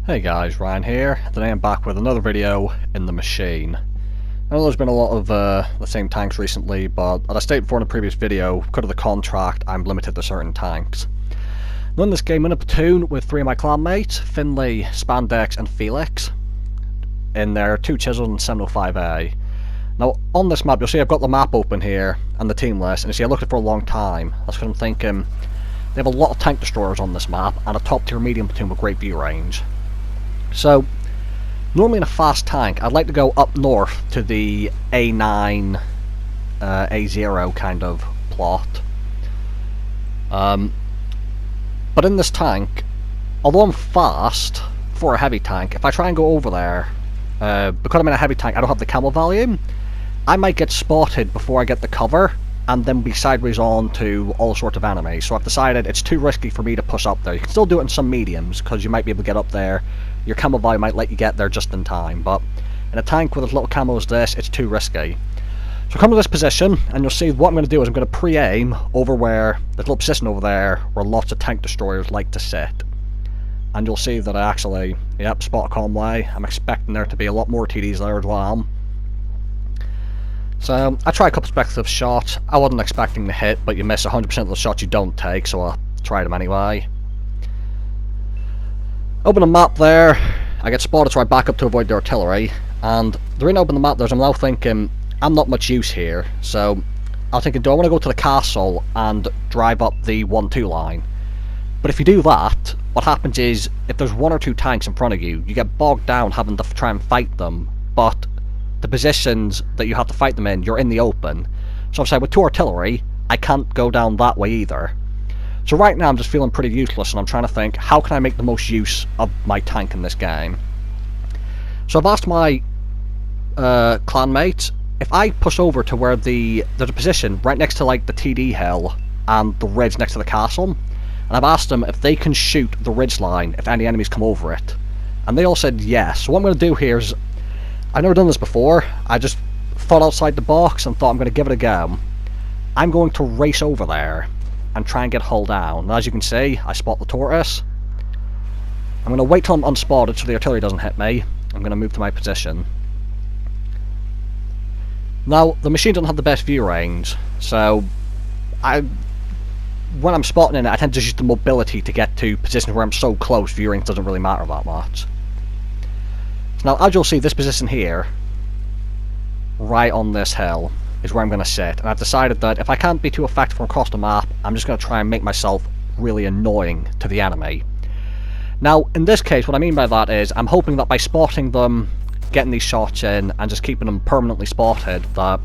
Hey guys, Ryan here. Today I'm back with another video in the machine. I know there's been a lot of the same tanks recently, but as I stated before in the previous video, because of the contract, I'm limited to certain tanks. Now in this game, I'm in a platoon with three of my clan mates, Finley, Spandex and Felix, in their 2 Chisels and 705A. Now on this map, you'll see I've got the map open here, and the team list, and you see I looked at it for a long time. That's because I'm thinking, they have a lot of tank destroyers on this map, and a top tier medium platoon with great view range. So, normally in a fast tank, I'd like to go up north to the A9, A0 kind of plot. But in this tank, although I'm fast for a heavy tank, if I try and go over there, because I'm in a heavy tank, I don't have the camo value, I might get spotted before I get the cover, and then be sideways on to all sorts of enemies. So I've decided it's too risky for me to push up there. You can still do it in some mediums, because you might be able to get up there. Your camo value might let you get there just in time, but in a tank with as little camo as this, it's too risky. So come to this position, and you'll see what I'm going to do is I'm going to pre-aim over where, there's a little position over there, where lots of tank destroyers like to sit. And you'll see that I actually, yep, spot a Conway. I'm expecting there to be a lot more TDs there as well. So, I try a couple speculative shots. I wasn't expecting to hit, but you miss 100% of the shots you don't take, so I tried them anyway. Open a map there, I get spotted so I back up to avoid the artillery, and the reason I open the map there is I'm now thinking, I'm not much use here, so I'm thinking, do I want to go to the castle and drive up the 1-2 line? But if you do that, what happens is, if there's 1 or 2 tanks in front of you, you get bogged down having to try and fight them, but the positions that you have to fight them in, you're in the open. So I'm saying, with 2 artillery, I can't go down that way either. So right now I'm just feeling pretty useless, and I'm trying to think, how can I make the most use of my tank in this game? So I've asked my clan mates, if I push over to where there's a position right next to like the TD hill and the ridge next to the castle, and I've asked them if they can shoot the ridge line if any enemies come over it. And they all said yes. So what I'm going to do here is, I've never done this before, I just thought outside the box and thought I'm going to give it a go. I'm going to race over there and try and get hull down. And as you can see, I spot the tortoise. I'm going to wait till I'm unspotted so the artillery doesn't hit me. I'm going to move to my position. Now, the machine doesn't have the best view range, so when I'm spotting in it, I tend to use the mobility to get to positions where I'm so close, view range doesn't really matter that much. Now, as you'll see, this position here, right on this hill, is where I'm going to sit, and I've decided that if I can't be too effective from across the map, I'm just going to try and make myself really annoying to the enemy. Now, in this case, what I mean by that is, I'm hoping that by spotting them, getting these shots in, and just keeping them permanently spotted, that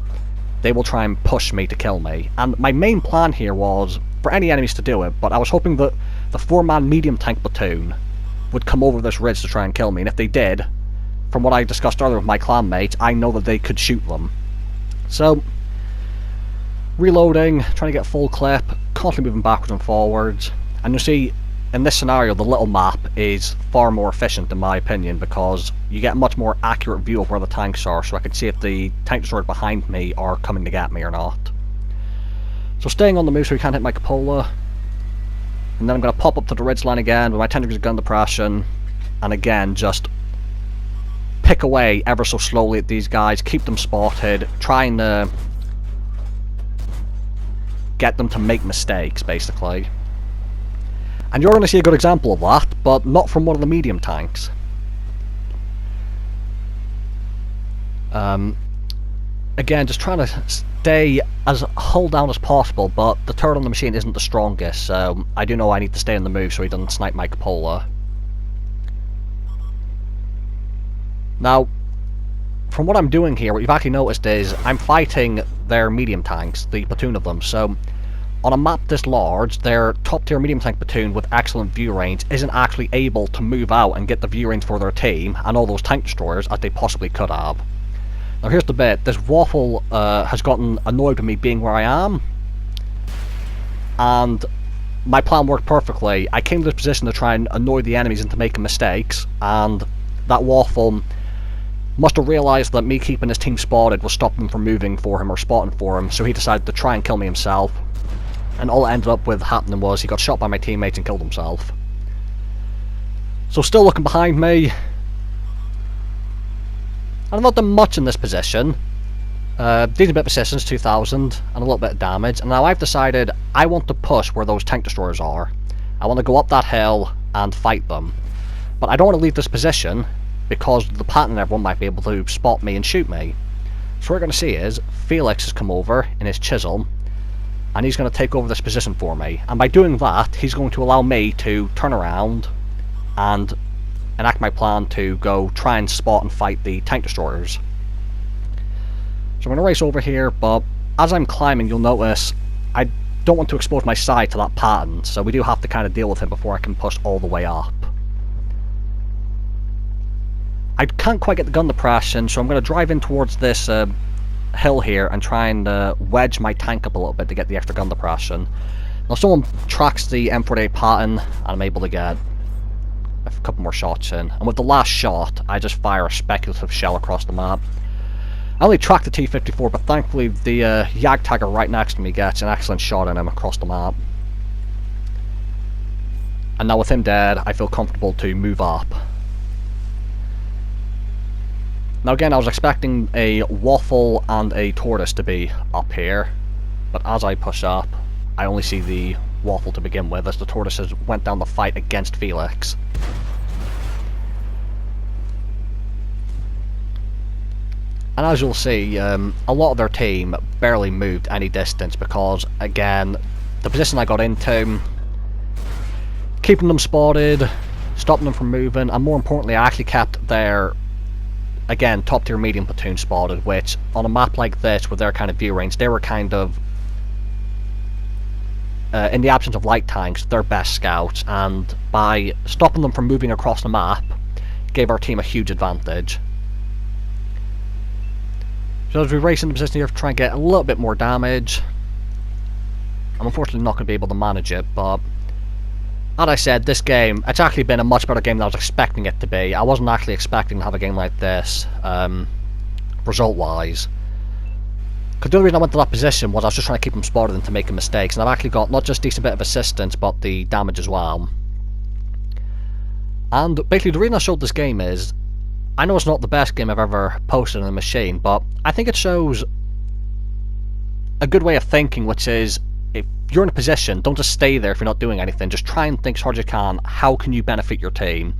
they will try and push me to kill me. And my main plan here was for any enemies to do it, but I was hoping that the 4-man medium tank platoon would come over this ridge to try and kill me, and if they did, from what I discussed earlier with my clan mates, I know that they could shoot them. So, reloading, trying to get full clip, constantly moving backwards and forwards, and you see, in this scenario, the little map is far more efficient in my opinion, because you get a much more accurate view of where the tanks are, so I can see if the tank destroyers behind me are coming to get me or not. So staying on the move so we can't hit my cupola, and then I'm going to pop up to the ridge line again with my 10 degrees of gun depression, and again, just pick away ever so slowly at these guys, keep them spotted, trying to get them to make mistakes, basically. And you're going to see a good example of that, but not from one of the medium tanks. Again, just trying to stay as hull down as possible, but the turret on the machine isn't the strongest, so I do know I need to stay in the move so he doesn't snipe my cupola. Now, from what I'm doing here, what you've actually noticed is I'm fighting their medium tanks, the platoon of them, so on a map this large, their top tier medium tank platoon with excellent view range isn't actually able to move out and get the view range for their team and all those tank destroyers as they possibly could have. Now here's the bit, this waffle has gotten annoyed with me being where I am, and my plan worked perfectly. I came to this position to try and annoy the enemies into making mistakes, and that waffle must have realised that me keeping his team spotted was stopping him from moving for him or spotting for him, so he decided to try and kill me himself. And all it ended up with happening was he got shot by my teammates and killed himself. So still looking behind me. I've not done much in this position. Decent bit of assistance, 2,000, and a little bit of damage. And now I've decided I want to push where those tank destroyers are. I want to go up that hill and fight them. But I don't want to leave this position because the pattern everyone might be able to spot me and shoot me. So what we're going to see is Felix has come over in his chisel and he's going to take over this position for me. And by doing that, he's going to allow me to turn around and enact my plan to go try and spot and fight the tank destroyers. So I'm going to race over here, but as I'm climbing, you'll notice I don't want to expose my side to that pattern, so we do have to kind of deal with it before I can push all the way up. I can't quite get the gun depression, so I'm going to drive in towards this hill here and try and wedge my tank up a little bit to get the extra gun depression. Now someone tracks the M48 pattern, and I'm able to get a couple more shots in. And with the last shot, I just fire a speculative shell across the map. I only tracked the T-54, but thankfully the Jagdtagger right next to me gets an excellent shot in him across the map. And now with him dead, I feel comfortable to move up. Now again, I was expecting a waffle and a tortoise to be up here, but as I push up, I only see the waffle to begin with, as the tortoises went down the fight against Felix. And as you'll see, a lot of their team barely moved any distance because, again, the position I got into, keeping them spotted, stopping them from moving, and more importantly, I actually kept their, again, top tier medium platoon spotted, which on a map like this with their kind of view range, they were kind of, in the absence of light tanks, their best scouts, and by stopping them from moving across the map, gave our team a huge advantage. So as we race into the position here to try and get a little bit more damage, I'm unfortunately not going to be able to manage it, but as I said, this game, it's actually been a much better game than I was expecting it to be. I wasn't actually expecting to have a game like this, result-wise. Because the only reason I went to that position was I was just trying to keep them spotted into making mistakes, and I've actually got not just a decent bit of assistance, but the damage as well. And basically the reason I showed this game is, I know it's not the best game I've ever posted on a machine, but I think it shows a good way of thinking, which is, if you're in a position, don't just stay there if you're not doing anything, just try and think as hard as you can, how can you benefit your team?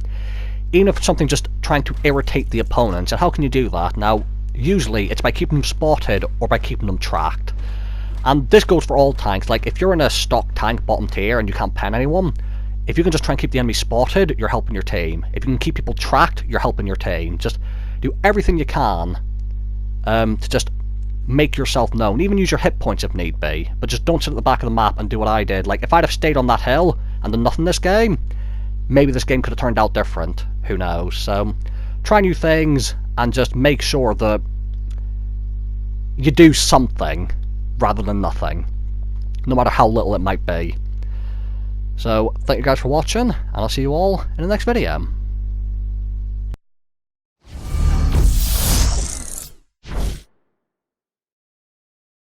Even if it's something just trying to irritate the opponents, and how can you do that? Now, usually it's by keeping them spotted or by keeping them tracked. And this goes for all tanks, like if you're in a stock tank bottom tier and you can't pen anyone, if you can just try and keep the enemy spotted, you're helping your team. If you can keep people tracked, you're helping your team. Just do everything you can to just make yourself known. Even use your hit points if need be. But just don't sit at the back of the map and do what I did. Like, if I'd have stayed on that hill and done nothing this game, maybe this game could have turned out different. Who knows? So, try new things and just make sure that you do something rather than nothing. No matter how little it might be. So, thank you guys for watching, and I'll see you all in the next video.